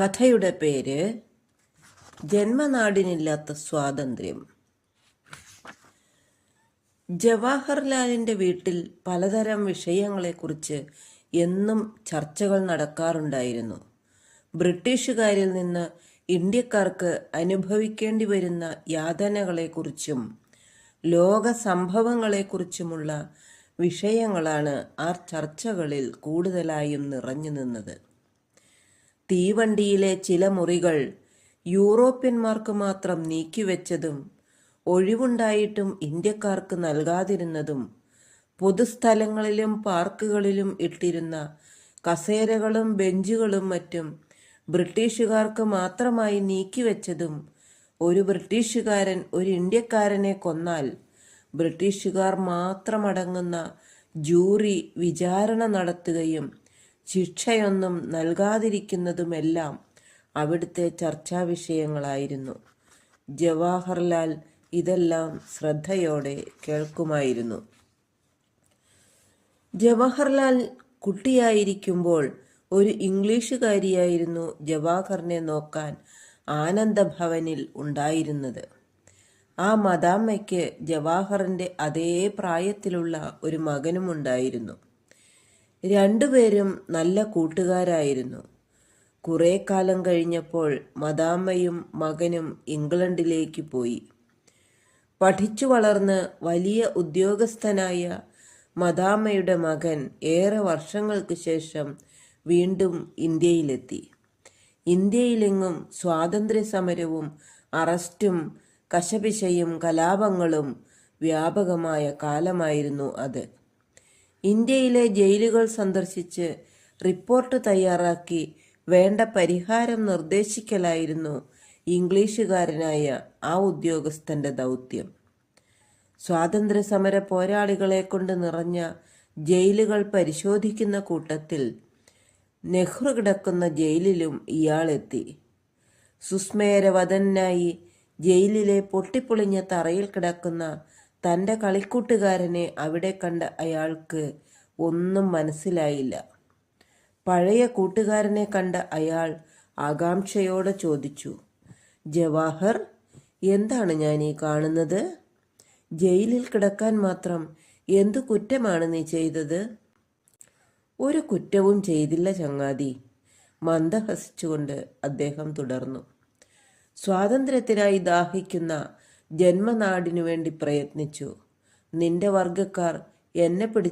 കഥയുടെ പേര് ജന്മനാടിനില്ലാത്ത സ്വാതന്ത്ര്യം. ജവഹർലാലിൻ്റെ വീട്ടിൽ പലതരം വിഷയങ്ങളെക്കുറിച്ച് എന്നും ചർച്ചകൾ നടക്കാറുണ്ടായിരുന്നു. ബ്രിട്ടീഷുകാരിൽ നിന്ന് ഇന്ത്യക്കാർക്ക് അനുഭവിക്കേണ്ടി വരുന്ന യാതനകളെക്കുറിച്ചും ലോക സംഭവങ്ങളെക്കുറിച്ചുമുള്ള വിഷയങ്ങളാണ് ആ ചർച്ചകളിൽ കൂടുതലായും നിറഞ്ഞു നിന്നത്. തീവണ്ടിയിലെ ചില മുറികൾ യൂറോപ്യന്മാർക്ക് മാത്രം നീക്കിവെച്ചതും ഒഴിവുണ്ടായിട്ടും ഇന്ത്യക്കാർക്ക് നൽകാതിരുന്നതും, പൊതുസ്ഥലങ്ങളിലും പാർക്കുകളിലും ഇട്ടിരുന്ന കസേരകളും ബെഞ്ചുകളും മറ്റും ബ്രിട്ടീഷുകാർക്ക് മാത്രമായി നീക്കിവെച്ചതും, ഒരു ബ്രിട്ടീഷുകാരൻ ഒരു ഇന്ത്യക്കാരനെ കൊന്നാൽ ബ്രിട്ടീഷുകാർ മാത്രമടങ്ങുന്ന ജൂറി വിചാരണ നടത്തുകയും ശിക്ഷയൊന്നും നൽകാതിരിക്കുന്നതുമെല്ലാം അവിടുത്തെ ചർച്ചാ വിഷയങ്ങളായിരുന്നു. ജവഹർലാൽ ഇതെല്ലാം ശ്രദ്ധയോടെ കേൾക്കുമായിരുന്നു. ജവഹർലാൽ കുട്ടിയായിരിക്കുമ്പോൾ ഒരു ഇംഗ്ലീഷുകാരിയായിരുന്നു ജവഹറിനെ നോക്കാൻ ആനന്ദഭവനിൽ ഉണ്ടായിരുന്നത്. ആ മദാമ്മയ്ക്ക് ജവഹറിൻ്റെ അതേ പ്രായത്തിലുള്ള ഒരു മകനുമുണ്ടായിരുന്നു. രണ്ടുപേരും നല്ല കൂട്ടുകാരായിരുന്നു. കുറേ കാലം കഴിഞ്ഞപ്പോൾ മദാമ്മയും മകനും ഇംഗ്ലണ്ടിലേക്ക് പോയി. പഠിച്ചു വളർന്ന് വലിയ ഉദ്യോഗസ്ഥനായ മദാമ്മയുടെ മകൻ ഏറെ വർഷങ്ങൾക്ക് ശേഷം വീണ്ടും ഇന്ത്യയിലെത്തി. ഇന്ത്യയിലെങ്ങും സ്വാതന്ത്ര്യ സമരവും അറസ്റ്റും കശപിശയും കലാപങ്ങളും വ്യാപകമായ കാലമായിരുന്നു അത്. ഇന്ത്യയിലെ ജയിലുകൾ സന്ദർശിച്ച് റിപ്പോർട്ട് തയ്യാറാക്കി വേണ്ട പരിഹാരം നിർദ്ദേശിക്കലായിരുന്നു ഇംഗ്ലീഷുകാരനായ ആ ഉദ്യോഗസ്ഥൻ്റെ ദൗത്യം. സ്വാതന്ത്ര്യ സമര പോരാളികളെ കൊണ്ട് നിറഞ്ഞ ജയിലുകൾ പരിശോധിക്കുന്ന കൂട്ടത്തിൽ നെഹ്റു കിടക്കുന്ന ജയിലിലും ഇയാളെത്തി. സുസ്മേരവദനായി ജയിലിലെ പൊട്ടിപ്പൊളിഞ്ഞ തറയിൽ കിടക്കുന്ന തൻ്റെ കളിക്കൂട്ടുകാരനെ അവിടെ കണ്ട അയാൾക്ക് ഒന്നും മനസ്സിലായില്ല. പഴയ കൂട്ടുകാരനെ കണ്ട അയാൾ ആകാംക്ഷയോടെ ചോദിച്ചു, ജവഹർ, എന്താണ് ഞാൻ ഈ കാണുന്നത്? ജയിലിൽ കിടക്കാൻ മാത്രം എന്തു കുറ്റമാണ് നീ ചെയ്തത്? ഒരു കുറ്റവും ചെയ്തില്ല ചങ്ങാതി, മന്ദഹസിച്ചുകൊണ്ട് അദ്ദേഹം തുടർന്നു. സ്വാതന്ത്ര്യത്തിനായി ദാഹിക്കുന്ന ജന്മനാടിനു വേണ്ടി പ്രയത്നിച്ചു. നിന്റെ വർഗക്കാർ എന്നെ